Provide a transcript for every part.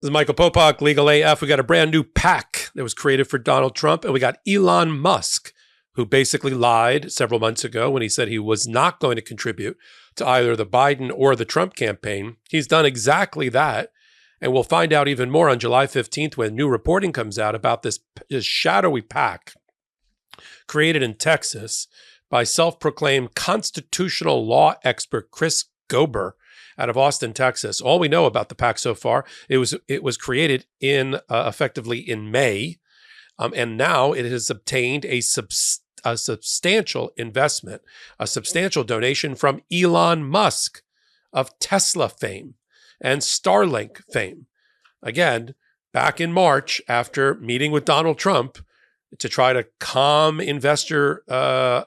This is Michael Popok, Legal AF. We got a brand new PAC that was created for Donald Trump, and we got Elon Musk, who basically lied several months ago when he said he was not going to contribute to either the Biden or the Trump campaign. He's done exactly that, and we'll find out even more on July 15th when new reporting comes out about this shadowy PAC created in Texas by self-proclaimed constitutional law expert Chris Gober out of Austin, Texas. All we know about the PAC so far, it was created in effectively in May, and now it has obtained a substantial investment, a substantial donation from Elon Musk of Tesla fame and Starlink fame. Again, back in March, after meeting with Donald Trump to try to calm investor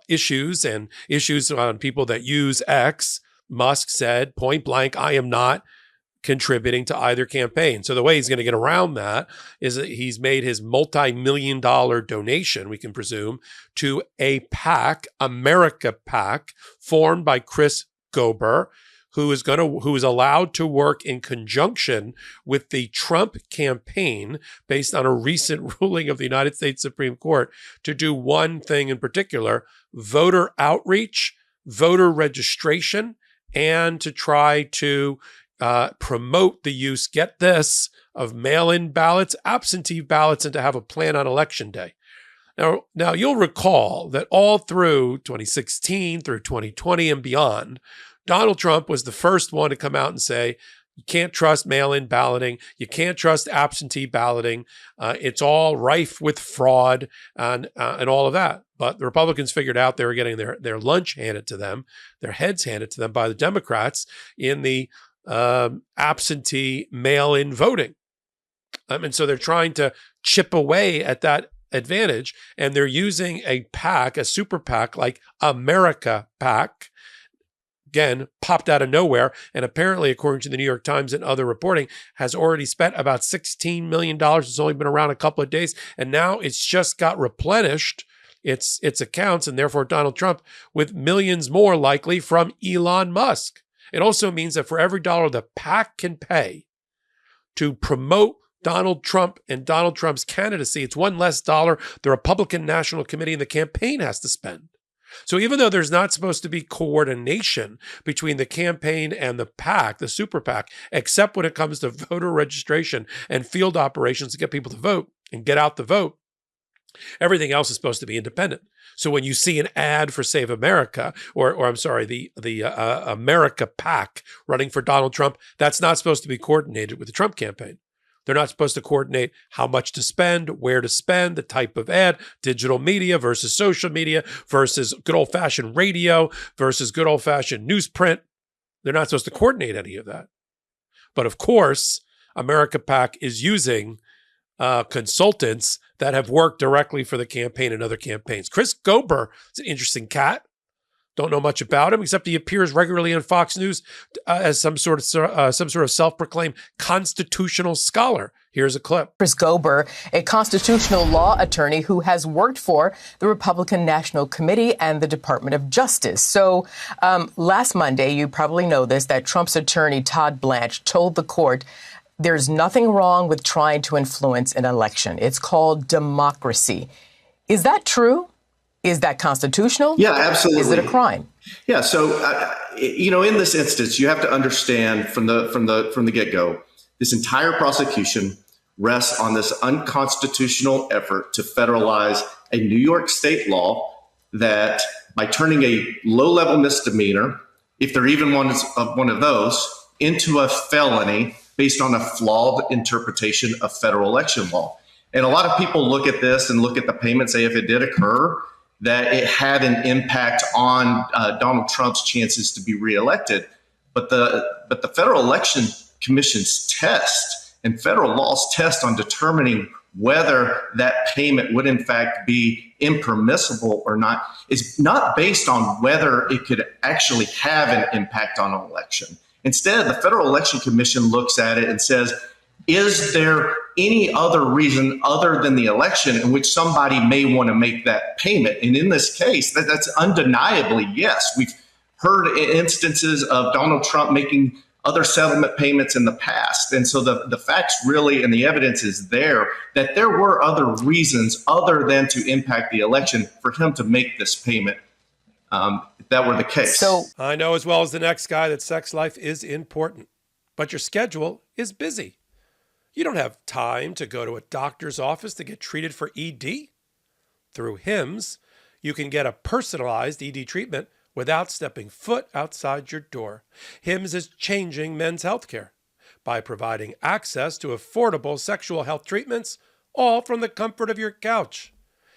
issues and issues on people that use X, Musk said point blank, I am not contributing to either campaign. So the way he's going to get around that is that he's made his multi-million-dollar donation, we can presume, to a PAC, America PAC, formed by Chris Gober, who is allowed to work in conjunction with the Trump campaign based on a recent ruling of the United States Supreme Court to do one thing in particular: voter outreach, voter registration, and to try to promote the use, get this, of mail-in ballots, absentee ballots, and to have a plan on Election Day. Now you'll recall that all through 2016, through 2020 and beyond, Donald Trump was the first one to come out and say, you can't trust mail-in balloting. You can't trust absentee balloting. It's all rife with fraud and all of that. But the Republicans figured out they were getting their lunch handed to them, their heads handed to them by the Democrats in the absentee mail-in voting. And so they're trying to chip away at that advantage. And they're using a PAC, a super PAC like America PAC, again, popped out of nowhere, and apparently, according to the New York Times and other reporting, has already spent about $16 million. It's only been around a couple of days, and now it's just got replenished its accounts, and therefore Donald Trump with millions more likely from Elon Musk. It also means that for every dollar the PAC can pay to promote Donald Trump and Donald Trump's candidacy, it's one less dollar the Republican National Committee and the campaign has to spend. So even though there's not supposed to be coordination between the campaign and the PAC, the super PAC, except when it comes to voter registration and field operations to get people to vote and get out the vote, everything else is supposed to be independent. So when you see an ad for Save America, or I'm sorry, the America PAC running for Donald Trump, that's not supposed to be coordinated with the Trump campaign. They're not supposed to coordinate how much to spend, where to spend, the type of ad, digital media versus social media versus good old-fashioned radio versus good old-fashioned newsprint. They're not supposed to coordinate any of that. But of course, America PAC is using consultants that have worked directly for the campaign and other campaigns. Chris Gober is an interesting cat. Don't know much about him, except he appears regularly on Fox News as some sort of self-proclaimed constitutional scholar. Here's a clip. Chris Gober, a constitutional law attorney who has worked for the Republican National Committee and the Department of Justice. So last Monday, you probably know this, that Trump's attorney, Todd Blanche, told the court there's nothing wrong with trying to influence an election. It's called democracy. Is that true? Is that constitutional? Yeah, absolutely. Is it a crime? Yeah. So, in this instance, you have to understand from the get-go, this entire prosecution rests on this unconstitutional effort to federalize a New York state law that, by turning a low-level misdemeanor, if there even one of those, into a felony based on a flawed interpretation of federal election law. And a lot of people look at this and look at the payment, say if it did occur, that it had an impact on Donald Trump's chances to be reelected. But the Federal Election Commission's test and federal law's test on determining whether that payment would in fact be impermissible or not is not based on whether it could actually have an impact on an election. Instead, the Federal Election Commission looks at it and says, is there any other reason other than the election in which somebody may want to make that payment? And in this case, that's undeniably yes. We've heard instances of Donald Trump making other settlement payments in the past. And so the facts really, and the evidence is there, that there were other reasons other than to impact the election for him to make this payment, if that were the case. So I know as well as the next guy that sex life is important, but your schedule is busy. You don't have time to go to a doctor's office to get treated for ED. Through HIMS, you can get a personalized ED treatment without stepping foot outside your door. HIMS is changing men's healthcare by providing access to affordable sexual health treatments, all from the comfort of your couch.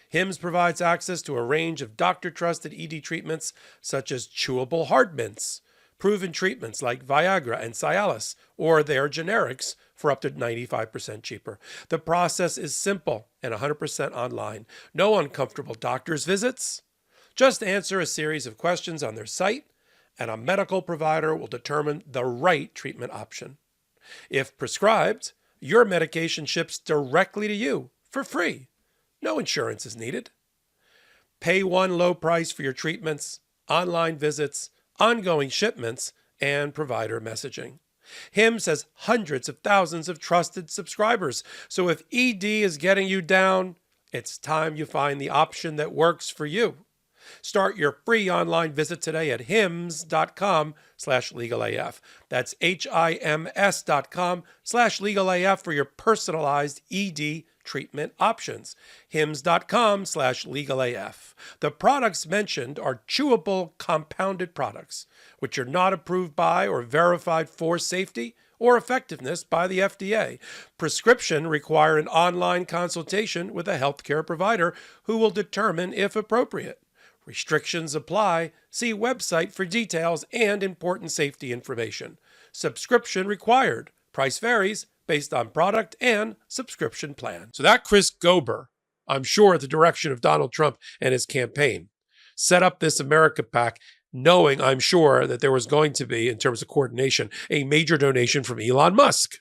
HIMS provides access to a range of doctor-trusted ED treatments such as chewable hard mints, proven treatments like Viagra and Cialis, or their generics, for up to 95% cheaper. The process is simple and 100% online. No uncomfortable doctor's visits. Just answer a series of questions on their site, and a medical provider will determine the right treatment option. If prescribed, your medication ships directly to you for free. No insurance is needed. Pay one low price for your treatments, online visits, ongoing shipments, and provider messaging. HIMS has hundreds of thousands of trusted subscribers. So if ED is getting you down, it's time you find the option that works for you. Start your free online visit today at hims.com/legalaf. That's HIMS.com/legalaf for your personalized ED treatment options. hims.com/legalaf. The products mentioned are chewable compounded products, which are not approved by or verified for safety or effectiveness by the FDA. Prescription require an online consultation with a healthcare provider who will determine if appropriate. Restrictions apply. See website for details and important safety information. Subscription required. Price varies based on product and subscription plan. So that Chris Gober, I'm sure at the direction of Donald Trump and his campaign, set up this America PAC knowing, I'm sure, that there was going to be, in terms of coordination, a major donation from Elon Musk.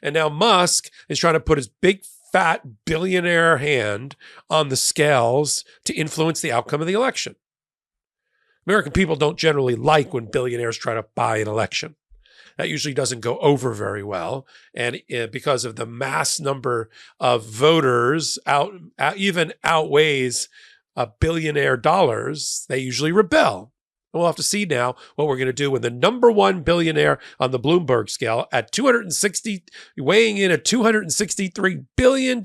And now Musk is trying to put his big fat billionaire hand on the scales to influence the outcome of the election. American people don't generally like when billionaires try to buy an election. That usually doesn't go over very well. And because of the mass number of voters even outweighs billionaire dollars, they usually rebel. And we'll have to see now what we're going to do when the number one billionaire on the Bloomberg scale at weighing in at $263 billion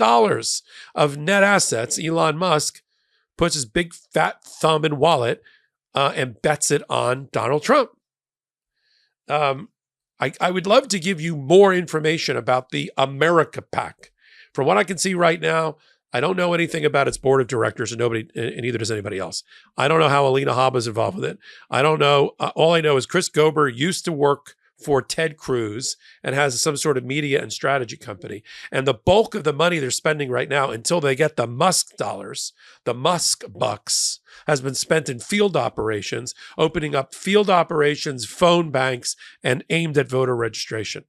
of net assets, Elon Musk puts his big fat thumb and wallet and bets it on Donald Trump. I would love to give you more information about the America PAC. From what I can see right now, I don't know anything about its board of directors, and neither does anybody else. I don't know how Alina Habba is involved with it. I don't know. All I know is Chris Gober used to work for Ted Cruz and has some sort of media and strategy company. And the bulk of the money they're spending right now, until they get the Musk dollars, the Musk bucks, has been spent in field operations, opening up field operations, phone banks, and aimed at voter registration.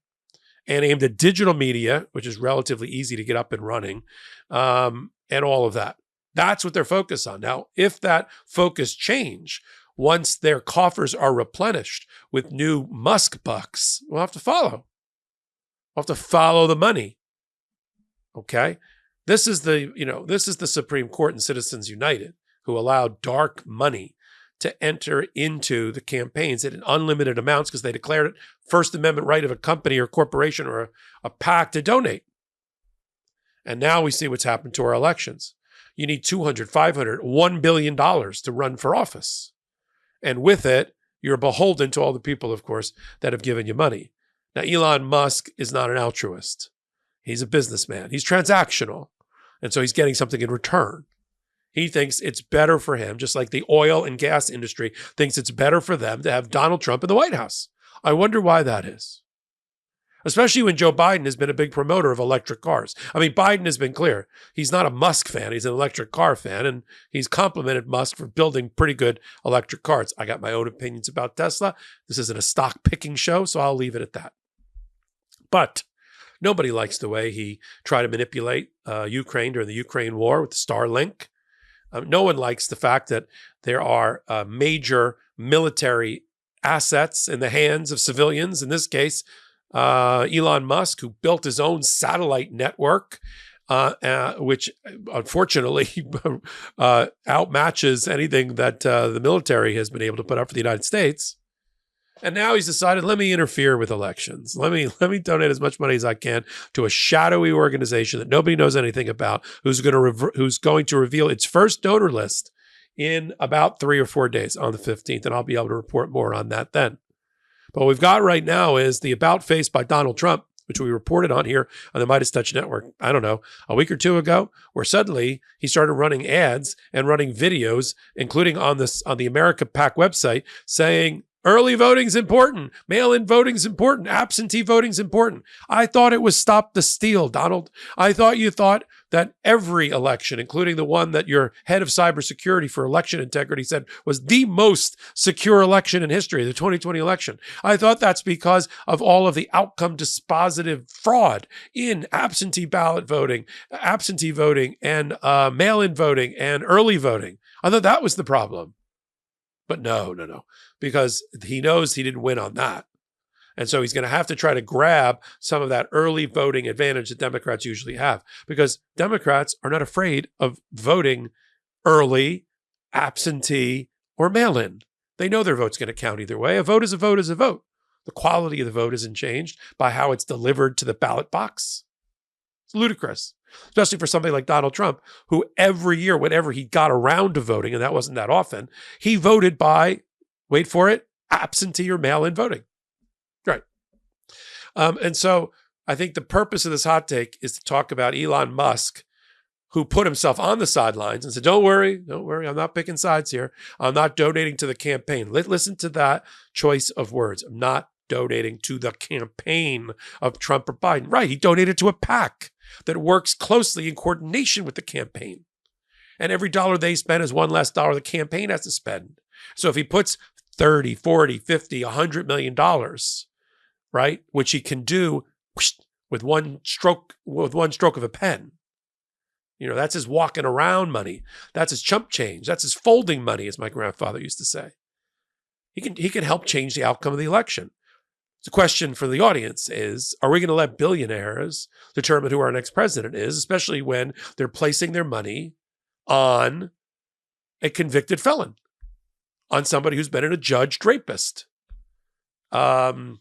And aimed at digital media, which is relatively easy to get up and running, and all of that. That's what they're focused on. Now, if that focus change, once their coffers are replenished with new Musk bucks, we'll have to follow. We'll have to follow the money. Okay? This is the Supreme Court and Citizens United, who allowed dark money to enter into the campaigns at an unlimited amounts because they declared it First Amendment right of a company or corporation or a PAC to donate. And now we see what's happened to our elections. You need $200, $500, $1 billion to run for office. And with it, you're beholden to all the people, of course, that have given you money. Now, Elon Musk is not an altruist. He's a businessman. He's transactional. And so he's getting something in return. He thinks it's better for him, just like the oil and gas industry thinks it's better for them to have Donald Trump in the White House. I wonder why that is. Especially when Joe Biden has been a big promoter of electric cars. I mean, Biden has been clear. He's not a Musk fan. He's an electric car fan, and he's complimented Musk for building pretty good electric cars. I got my own opinions about Tesla. This isn't a stock picking show, so I'll leave it at that. But nobody likes the way he tried to manipulate Ukraine during the Ukraine war with the Starlink. No one likes the fact that there are major military assets in the hands of civilians. In this case, Elon Musk, who built his own satellite network, which unfortunately outmatches anything that the military has been able to put up for the United States. And now he's decided, let me interfere with elections. Let me donate as much money as I can to a shadowy organization that nobody knows anything about, who's going to reveal its first donor list in about 3 or 4 days on the 15th. And I'll be able to report more on that then. But what we've got right now is the about face by Donald Trump, which we reported on here on the MeidasTouch network, I don't know, a week or two ago, where suddenly he started running ads and running videos, including on the America PAC website, saying early voting's important, mail-in voting's important, absentee voting's important. I thought it was stop the steal, Donald. I thought you thought that every election, including the one that your head of cybersecurity for election integrity said was the most secure election in history, the 2020 election. I thought that's because of all of the outcome dispositive fraud in absentee ballot voting, absentee voting, and mail-in voting, and early voting. I thought that was the problem. But no, because he knows he didn't win on that. And so he's going to have to try to grab some of that early voting advantage that Democrats usually have, because Democrats are not afraid of voting early, absentee, or mail-in. They know their vote's going to count either way. A vote is a vote is a vote. The quality of the vote isn't changed by how it's delivered to the ballot box. It's ludicrous, especially for somebody like Donald Trump, who every year, whenever he got around to voting, and that wasn't that often, he voted by, wait for it, absentee or mail-in voting. Right. And so I think the purpose of this hot take is to talk about Elon Musk, who put himself on the sidelines and said, don't worry, I'm not picking sides here. I'm not donating to the campaign. Listen to that choice of words. I'm not donating to the campaign of Trump or Biden. Right, he donated to a PAC that works closely in coordination with the campaign. And every dollar they spend is one less dollar the campaign has to spend. So if he puts 30, 40, 50, $100 million, right, which he can do with one stroke of a pen, that's his walking around money. That's his chump change. That's his folding money, as my grandfather used to say. He can help change the outcome of the election. The question for the audience is, are we going to let billionaires determine who our next president is, especially when they're placing their money on a convicted felon, on somebody who's been an adjudged rapist? Is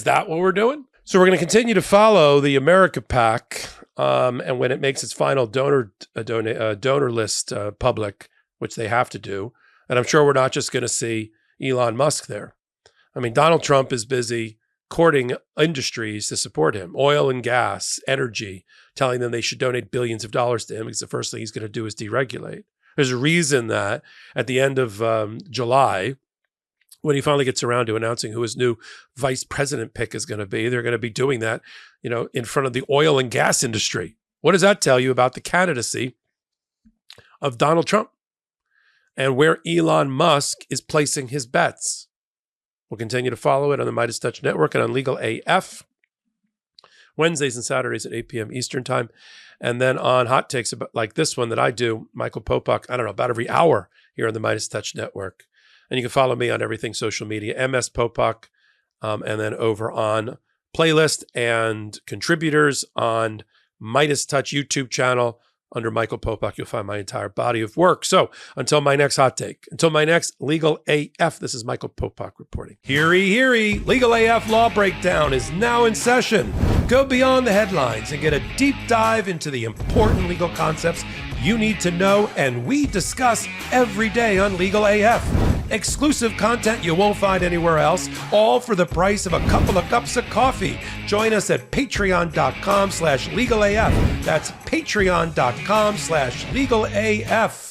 that what we're doing? So we're going to continue to follow the America PAC, and when it makes its final donor list public, which they have to do, and I'm sure we're not just going to see Elon Musk there. I mean, Donald Trump is busy courting industries to support him, oil and gas, energy, telling them they should donate billions of dollars to him because the first thing he's going to do is deregulate. There's a reason that at the end of July, when he finally gets around to announcing who his new vice president pick is going to be, they're going to be doing that, in front of the oil and gas industry. What does that tell you about the candidacy of Donald Trump and where Elon Musk is placing his bets? We'll continue to follow it on the MeidasTouch Network and on Legal AF, Wednesdays and Saturdays at 8 p.m. Eastern Time. And then on hot takes like this one that I do, Michael Popak, about every hour here on the MeidasTouch Network. And you can follow me on everything social media, MS Popak, and then over on playlist and contributors on MeidasTouch YouTube channel. Under Michael Popak, you'll find my entire body of work. So until my next hot take, until my next Legal AF, this is Michael Popak reporting. Heary, heary, Legal AF Law Breakdown is now in session. Go beyond the headlines and get a deep dive into the important legal concepts you need to know, and we discuss every day on Legal AF. Exclusive content you won't find anywhere else, all for the price of a couple of cups of coffee. Join us at patreon.com/legalaf. That's patreon.com/legalaf.